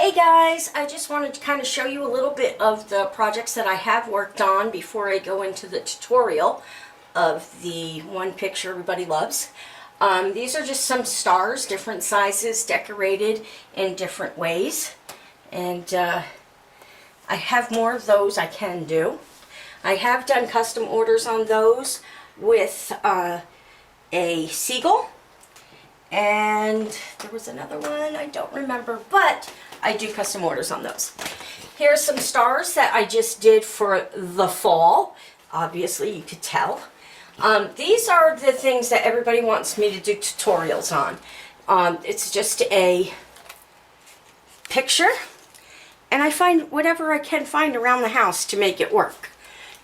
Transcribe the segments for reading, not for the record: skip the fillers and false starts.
Hey guys, I just wanted to kind of show you a little bit of the projects that I have worked on before I go into the tutorial of the one picture everybody loves. These are just some stars, different sizes, decorated in different ways. And I have more of those I can do. I have done custom orders on those with a seagull. And there was another one, I don't remember, but I do custom orders on those. Here's some stars that I just did for the fall. Obviously, you could tell. These are the things that everybody wants me to do tutorials on. It's just a picture, and I find whatever I can find around the house to make it work.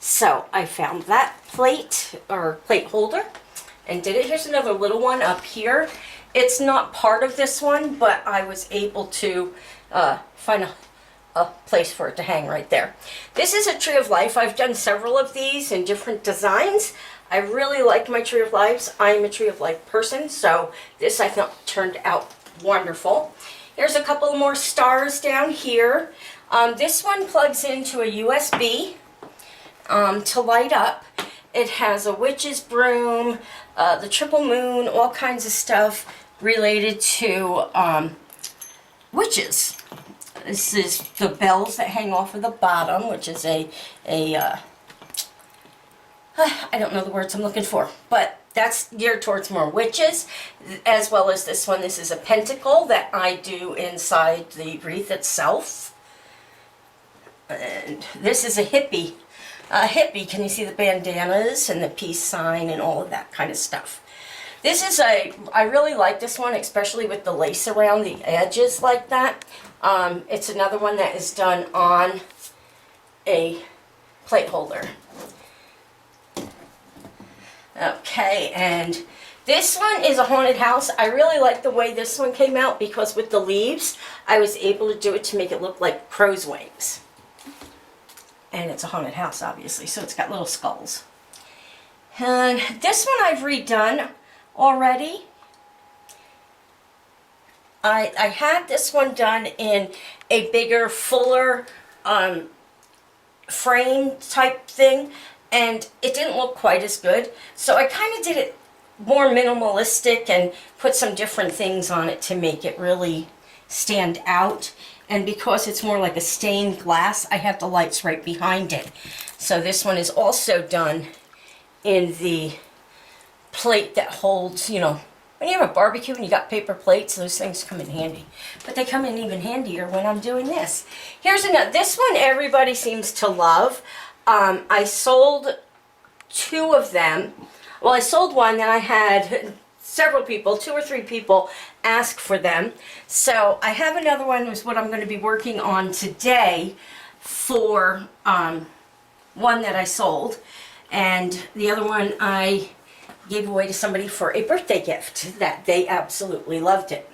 So I found that plate, or plate holder, and did it. Here's another little one up here. It's not part of this one, but I was able to find a place for it to hang right there. This is a tree of life. I've done several of these in different designs. I really like my tree of lives. I'm a tree of life person, so this I thought turned out wonderful. Here's a couple more stars down here. This one plugs into a USB to light up. It has a witch's broom, the triple moon, all kinds of stuff related to witches. This is the bells that hang off of the bottom, which is I don't know the words I'm looking for, but that's geared towards more witches, as well as this one. This is a pentacle that I do inside the wreath itself. And this is a hippie. Can you see the bandanas and the peace sign and all of that kind of stuff? This is I really like this one, especially with the lace around the edges like that. It's another one that is done on a plate holder. Okay, and this one is a haunted house. I really like the way this one came out because with the leaves, I was able to do it to make it look like crow's wings. And it's a haunted house, obviously, so it's got little skulls. And this one I've redone already. I had this one done in a bigger, fuller frame type thing, and it didn't look quite as good. So I kind of did it more minimalistic and put some different things on it to make it really stand out. And because it's more like a stained glass, I have the lights right behind it. So this one is also done in the plate that holds, you know, when you have a barbecue and you got paper plates, those things come in handy. But they come in even handier when I'm doing this. Here's another. This one everybody seems to love. I sold two of them. Well, I sold one, then I had several people, 2 or 3 people, ask for them. So I have another one, is what I'm going to be working on today for one that I sold. And the other one I gave away to somebody for a birthday gift that they absolutely loved it.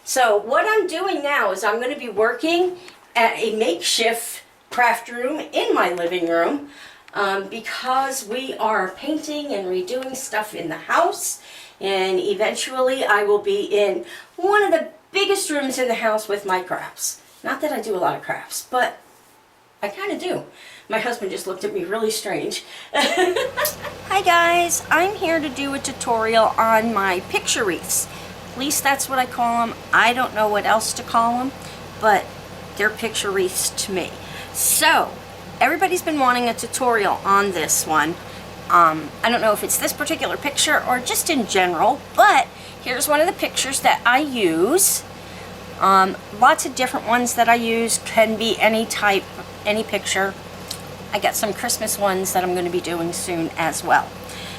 So what I'm doing now is I'm going to be working at a makeshift craft room in my living room because we are painting and redoing stuff in the house. And eventually I will be in one of the biggest rooms in the house with my crafts. Not that I do a lot of crafts, but I kind of do. My husband just looked at me really strange. Hi guys, I'm here to do a tutorial on my picture wreaths. At least that's what I call them. I don't know what else to call them, but they're picture wreaths to me. So, everybody's been wanting a tutorial on this one. I don't know if it's this particular picture or just in general, but here's one of the pictures that I use. Lots of different ones that I use, can be any type, any picture. I got some Christmas ones that I'm going to be doing soon as well.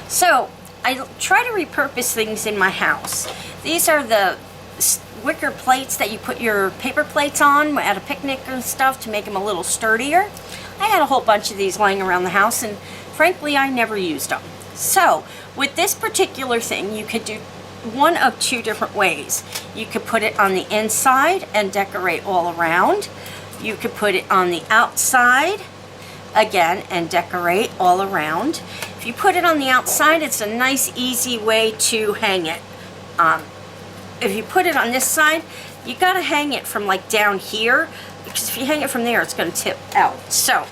So I try to repurpose things in my house. These are the wicker plates that you put your paper plates on at a picnic and stuff to make them a little sturdier. I had a whole bunch of these lying around the house, and frankly, I never used them. So with this particular thing, you could do one of 2 different ways. You could put it on the inside and decorate all around. You could put it on the outside again and decorate all around. If you put it on the outside, it's a nice easy way to hang it. If you put it on this side, you gotta hang it from like down here, because if you hang it from there, it's gonna tip out. So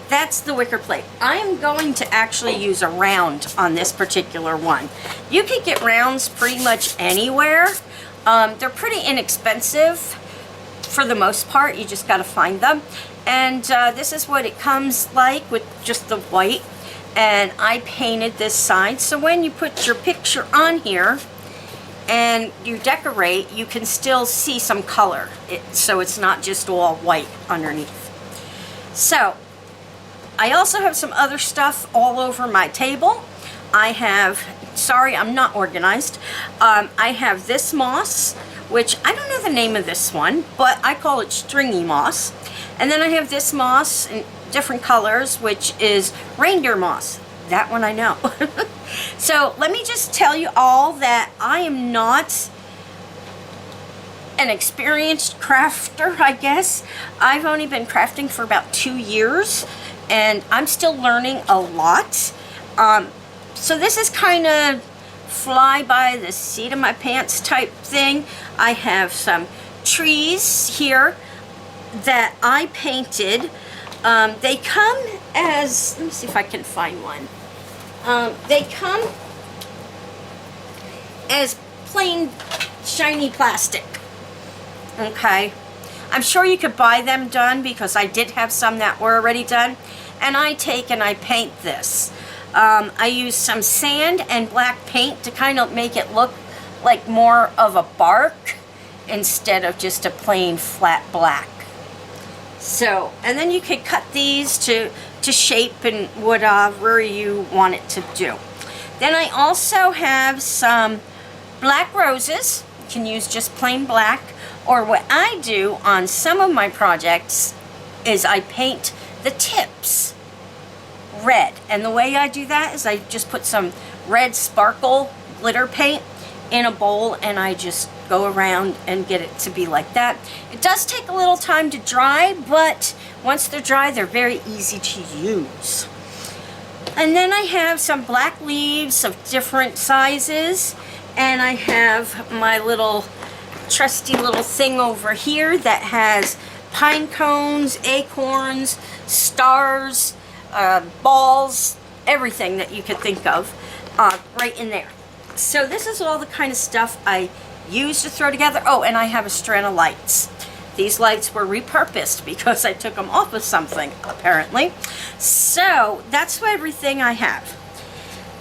that's the wicker plate. I am going to actually use a round on this particular one. You can get rounds pretty much anywhere. They're pretty inexpensive for the most part. You just gotta find them. And this is what it comes like with just the white. And I painted this side, so when you put your picture on here and you decorate, you can still see some color, so it's not just all white underneath. So I also have some other stuff all over my table. I have, sorry, I'm not organized. I have this moss, which I don't know the name of this one, but I call it stringy moss. And then I have this moss in different colors, which is reindeer moss. That one I know. So let me just tell you all that I am not an experienced crafter, I guess. I've only been crafting for about 2 years, and I'm still learning a lot. So this is kind of fly by the seat of my pants type thing. I have some trees here that I painted. They come as, let me see if I can find one. They come as plain shiny plastic. Okay. I'm sure you could buy them done, because I did have some that were already done. And I take and I paint this. I use some sand and black paint to kind of make it look like more of a bark instead of just a plain flat black. So, and then you could cut these to shape and whatever you want it to do. Then I also have some black roses. You can use just plain black, or what I do on some of my projects is I paint the tips red. And the way I do that is I just put some red sparkle glitter paint in a bowl, and I just go around and get it to be like that. It does take a little time to dry, but once they're dry, they're very easy to use. And then I have some black leaves of different sizes, and I have my little trusty little thing over here that has pine cones, acorns, stars, balls, everything that you could think of right in there. So this is all the kind of stuff I use to throw together. Oh, and I have a strand of lights. These lights were repurposed because I took them off of something, apparently. So that's everything I have.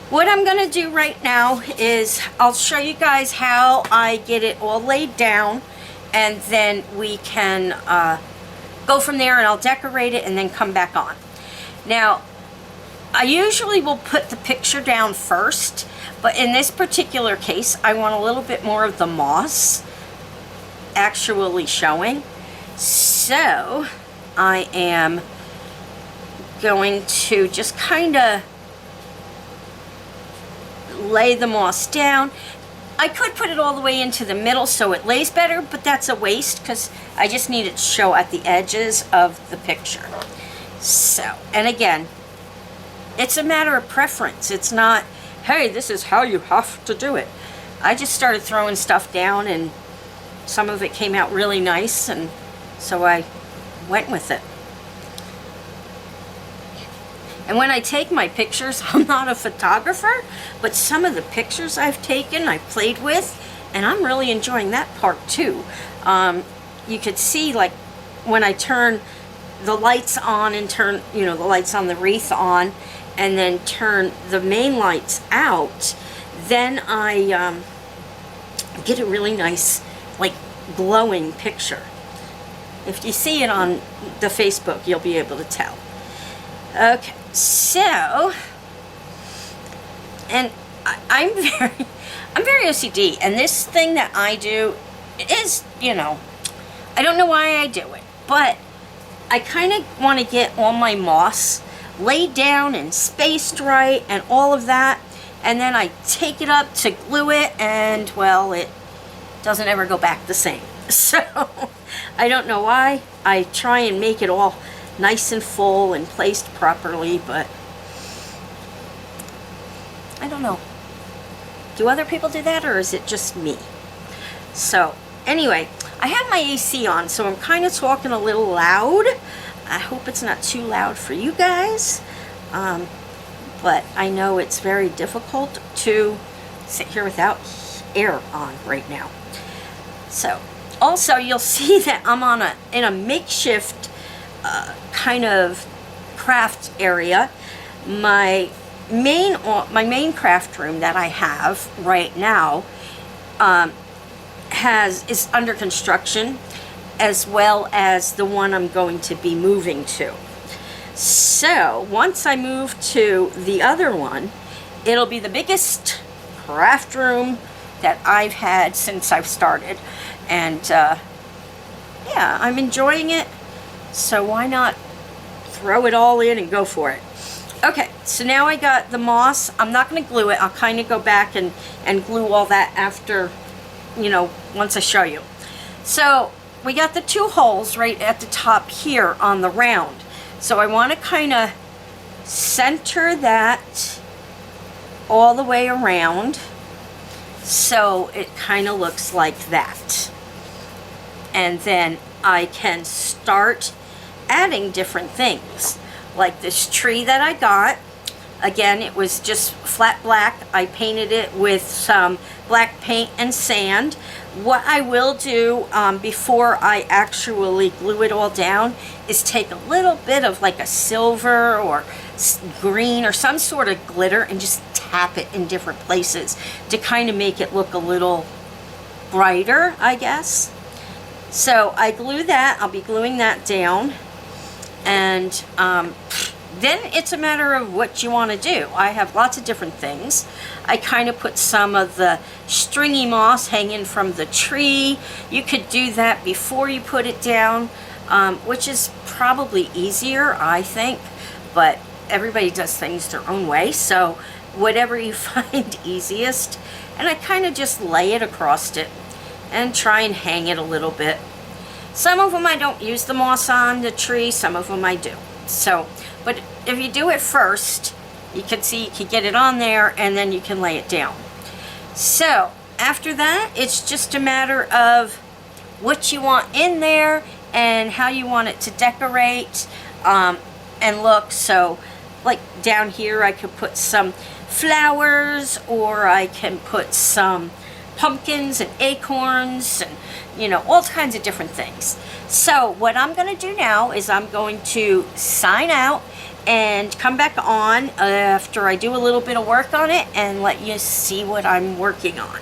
What I'm going to do right now is I'll show you guys how I get it all laid down, and then we can go from there, and I'll decorate it and then come back on. Now, I usually will put the picture down first, but in this particular case, I want a little bit more of the moss actually showing. So, I am going to just kind of lay the moss down. I could put it all the way into the middle so it lays better, but that's a waste because I just need it to show at the edges of the picture. So, and again, it's a matter of preference. It's not, hey, this is how you have to do it. I just started throwing stuff down, and some of it came out really nice, and so I went with it. And when I take my pictures, I'm not a photographer, but some of the pictures I've taken, I've played with, and I'm really enjoying that part too. You could see, like, when I turn the lights on and turn, you know, the lights on the wreath on, and then turn the main lights out, then I get a really nice, like, glowing picture. If you see it on the Facebook, you'll be able to tell. Okay, so, and I'm very OCD, and this thing that I do is, you know, I don't know why I do it, but I kind of want to get all my moss laid down and spaced right and all of that, and then I take it up to glue it, and well, it doesn't ever go back the same. So I don't know why. I try and make it all nice and full and placed properly, but I don't know. Do other people do that, or is it just me? So anyway, I have my AC on, so I'm kind of talking a little loud. I hope it's not too loud for you guys. But I know it's very difficult to sit here without air on right now. So, also you'll see that I'm in a makeshift kind of craft area. My main craft room that I have right now is under construction, as well as the one I'm going to be moving to. So once I move to the other one, it'll be the biggest craft room that I've had since I've started, and yeah, I'm enjoying it, so why not throw it all in and go for it. Okay, so now I got the moss. I'm not going to glue it. I'll kind of go back and glue all that after, you know, once I show you. So we got the 2 holes right at the top here on the round. So I want to kind of center that all the way around so it kind of looks like that. And then I can start adding different things. Like this tree that I got. Again, it was just flat black. I painted it with some black paint and sand. What I will do before I actually glue it all down is take a little bit of like a silver or green or some sort of glitter and just tap it in different places to kind of make it look a little brighter, I guess. So I glue that. I'll be gluing that down. And then it's a matter of what you want to do. I have lots of different things. I kind of put some of the stringy moss hanging from the tree. You could do that before you put it down, which is probably easier, I think. But everybody does things their own way, so whatever you find easiest. And I kind of just lay it across it and try and hang it a little bit. Some of them I don't use the moss on the tree, some of them I do. So, but if you do it first, you can see you can get it on there and then you can lay it down. So, after that, it's just a matter of what you want in there and how you want it to decorate and look. So, like down here, I could put some flowers, or I can put some pumpkins and acorns and, you know, all kinds of different things. So what I'm going to do now is I'm going to sign out and come back on after I do a little bit of work on it and let you see what I'm working on.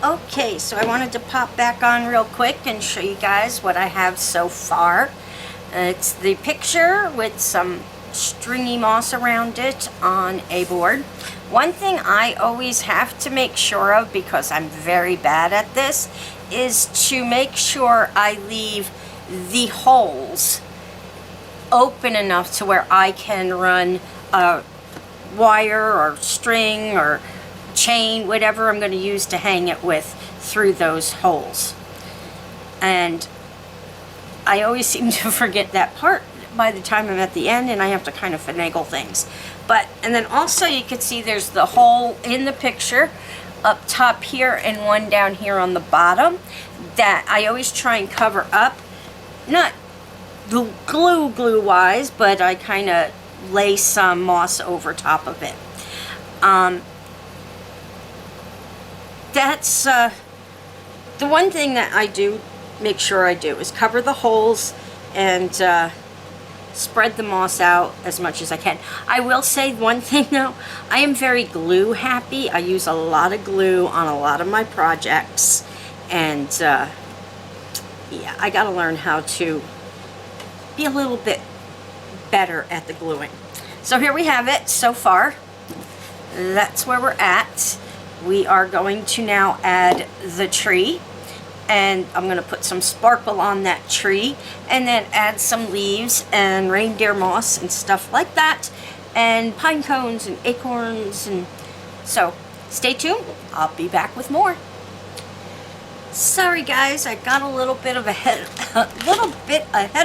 Okay, so I wanted to pop back on real quick and show you guys what I have so far. It's the picture with some stringy moss around it on a board. One thing I always have to make sure of, because I'm very bad at this, is to make sure I leave the holes open enough to where I can run a wire or string or chain, whatever I'm going to use to hang it with, through those holes. And I always seem to forget that part by the time I'm at the end, and I have to kind of finagle things. And then also you can see there's the hole in the picture up top here and one down here on the bottom that I always try and cover up. Not the glue wise, but I kind of lay some moss over top of it. That's the one thing that I do make sure I do is cover the holes and spread the moss out as much as I can. I will say one thing though, I am very glue happy. I use a lot of glue on a lot of my projects, and yeah, I gotta learn how to be a little bit better at the gluing. So here we have it so far. That's where we're at. We are going to now add the tree, and I'm going to put some sparkle on that tree and then add some leaves and reindeer moss and stuff like that, and pine cones and acorns. And so stay tuned, I'll be back with more. Sorry guys, I got a little bit ahead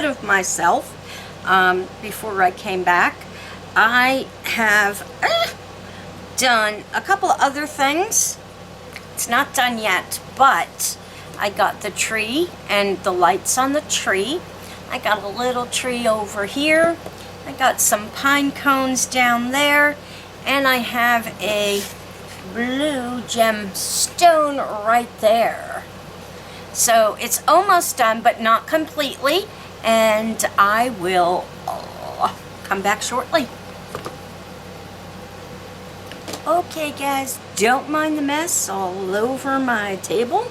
of myself before I came back. I have done a couple of other things. It's not done yet, but I got the tree and the lights on the tree. I got a little tree over here. I got some pine cones down there. And I have a blue gemstone right there. So it's almost done, but not completely. And I will come back shortly. Okay guys, don't mind the mess all over my table.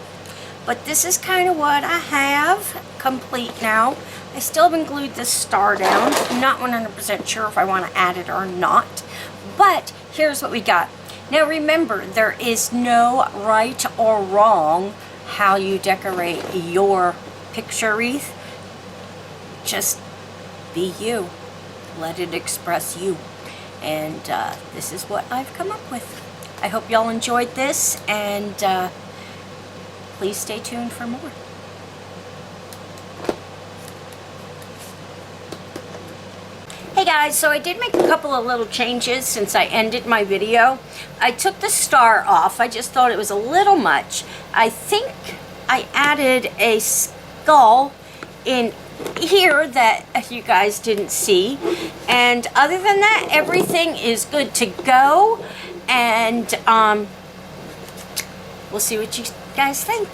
But this is kind of what I have complete now. I still haven't glued this star down. I'm not 100% sure if I want to add it or not. But here's what we got. Now remember, there is no right or wrong how you decorate your picture wreath. Just be you. Let it express you. And this is what I've come up with. I hope y'all enjoyed this, and please stay tuned for more. Hey guys, so I did make a couple of little changes since I ended my video. I took the star off. I just thought it was a little much. I think I added a skull in here that you guys didn't see. And other than that, everything is good to go. And we'll see what you guys think.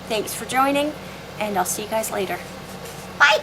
Thanks for joining, and I'll see you guys later. Bye!